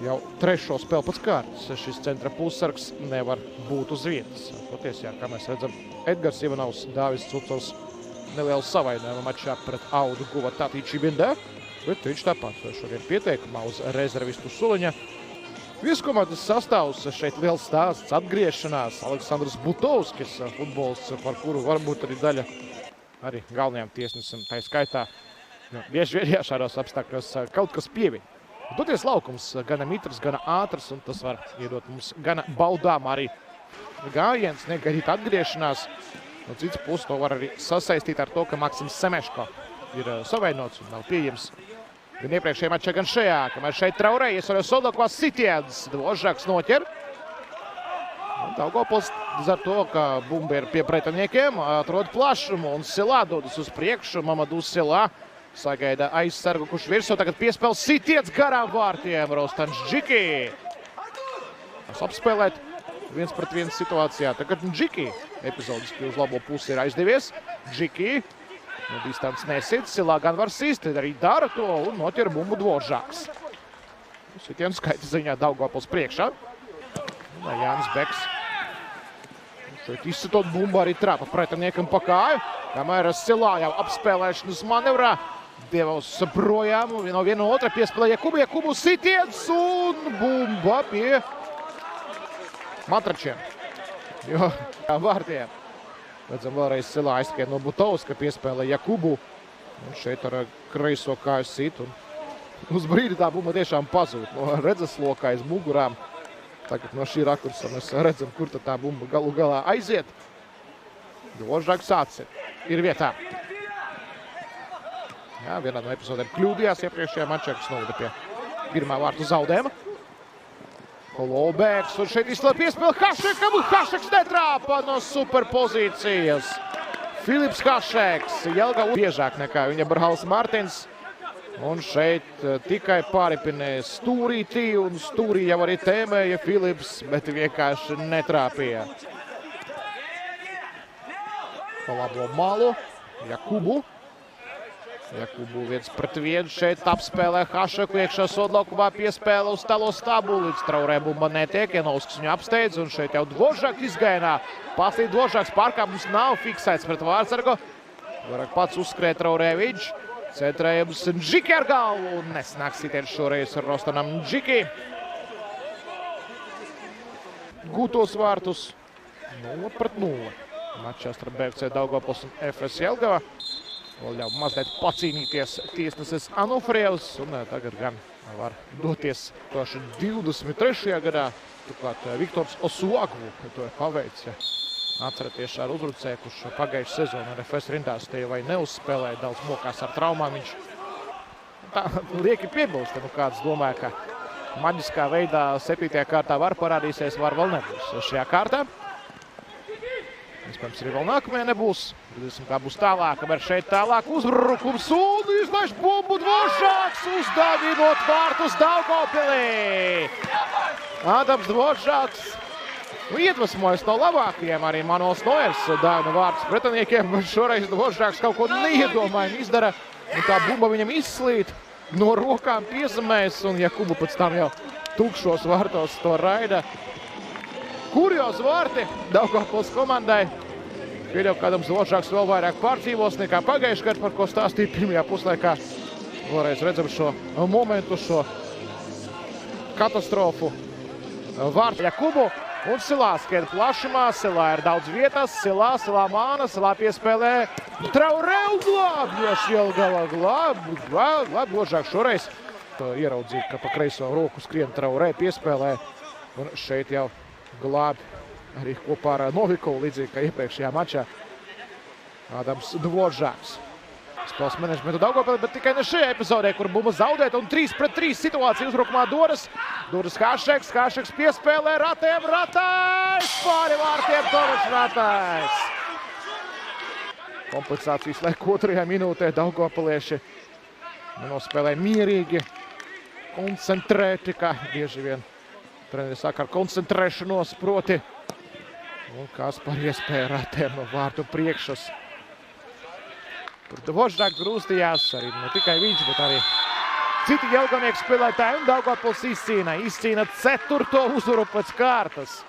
jau trešo spēli pēc kārtas. Šis centra pussargs nevar būt uz vietas. Patiesi, kā mēs redzam, Edgars Ivanovs, Dāvis Cucovs nelielu savainojumu mačā pret Audu guva Tatīči Bindā, bet viņš tāpat šodien pieteikumā uz rezervistu suliņa. Vieskomandas sastāvs šeit liels stāsts, atgriešanās. Aleksandrs Butovskis, futbolists, par kuru varbūt arī daļa arī galvenajām tiesnesim, tā skaitā. Bieži vien šādos apstākļos kaut kas pieviņ. Doties laukums gana mitrs, gana ātrs, un tas var iedot mums gana baudām arī gājiens, negaidīt atgriešanās. No cits puses to var arī sasaistīt ar to, ka Maksims Semeško ir savainots un nav pieejams gan iepriekšējā mačā, gan šajā, kamēr šeit Traorē iesvaļo Sodokvā sitiens, Dvožāks noķer. Daugavpils ar to, ka bumba ir pie pretiniekiem, atrod plašumu un Silā dodas uz priekšu. Mamadou Silā sagaida aizsargu, kurš virsū tagad piespēl sitiens garām vārtiem. Rostans Džiki. Apspēlēt 1-pret-1 situācijā. Tagad Džiki epizodiski uz labo pusi ir aizdevies. Džiki no distants nesit. Silā gan var sist, arī dara to un noķer bumbu Dvožāks. Sitienu skaita ziņā Daugavpils priekšā. Jānis Beks. Šeit izsitot bumbu arī trāpa pretiniekam pa kāju. Kamēr Silā jau apspēlēšanas manevrā devos projām no viena otra piespēlē Jakubu sitiens un bumba pie Matračiem. Jo vārtiem. Redzam vēlreiz Silā aizskrien no Butovska piespēlē Jakubu. Un šeit ar kreiso kāju sit. Un uz brīdi tā bumba tiešām pazūd no redzeslokā aiz mugurām. Tagad no šī rakursa mēs redzam, kur tā bumba galu galā aiziet. Dvožāks ir vietā. Jā, vienā no epizodēm kļūdījās iepriekšējā mačā, kas noveda pie pirmā vārtu zaudējuma. Holobēks un šeit izslēp piespēli Hašekam un Hašeks netrāpa no superpozīcijas. Filips Hašeks, Jelgava biežāk nekā viņa brālis Mārtiņš. Un šeit tikai pāripinē stūrītī, un stūrī jau arī tēmēja Filips, bet vienkārši netrāpīja. Pa labo malu, Jakubu. Jakubu 1-pret-1 šeit apspēlē Hašeku iekšā sodlaukumā piespēle uz talo stabu. Līdz Traorē bumba netiek, Janovskis viņu apsteidz, un šeit jau Dvožāks izgainā. Pastīt Dvožāks pārkāpums nav fiksēts pret vārtsargu. Vairāk pats uzskrēja Traorē viņš. Centrējums Džiki ar galvu un nesnāk sitiens šoreiz Rostanam Džiki. Gūtos vārtus 0-pret-0. Mačā starp BFC Daugavpils un FS Jelgava. Vēl ļauj mazliet pacīnīties tiesneses Anufrievs un tagad gan var doties 23. gadā. Turklāt Viktors Osuagvu to ir paveicis. Atceraties ar uzbrucēju, kurš pagājušu sezonu ar FS rindās te vai neuzspēlēja, daudz mokās ar traumām. Viņš tā lieki piebilst, kāds domāja, ka maģiskā veidā 7. kārtā var parādīsies, var vēl nebūs šajā kārtā. Iespējams, arī vēl nākamajā nebūs. Redzēsim, kā būs tālāk, kamēr šeit tālāk uzbrukums un izlaiž bumbu Dvožāks, uzdāvinot vārtus Daugavpilī. Ādams Dvožāks iedvesmojas no labākajiem, arī Manuels Noiers dāvina vārtus pretiniekiem, bet šoreiz Dvožāks kaut ko neiedomājami izdara, un tā bumba viņam izslīt, no rokām piezemēs, un Jakubu pēc tam jau tukšos vārtos to raida. Kurjos vārti Daugavpils komandai. Pieļauj, kādam Dvožāks vēl vairāk pārdzīvos nekā pagājuši gadu, par ko stāstīja pirmajā puslaikā. Vēlreiz redzam šo momentu, šo katastrofu. Vārtu Jakubu. Un Silā skrien plašumā, Silā ir daudz vietas, Silā māna, Silā piespēlē Traorē un glābjas Jelgava glāb. Dvožāks šoreiz ieraudzīja, ka pa kreiso roku skrien Traorē piespēlē. Un šeit jau glāb arī kopā ar Novikovu, līdzīgi kā iepriekšējā mačā Ādams Dvožāks. Spēles menedžmentu Daugavpilī, bet tikai ne šajā epizodē, kur bumba zaudēt un 3-pret-3 situācija uzbrukumā Doras. Doras Hašeks, Hašeks piespēlē Ratēm, Ratais! Pāri vārtiem Tomašs Ratais! Kompensācijas laika 2. minūtē Daugavpilieši nospēlē mierīgi, koncentrēti, kā bieži vien treneri saka ar koncentrēšanos, proti. Un kas par iespēju Ratēm no vārtu priekšas. Tur Dvožāks grūstījās, arī ne tikai viņš, bet arī citi Jelgavnieku spēlētāji un Daugavpils izcīna 4. uzvaru pēc kārtas.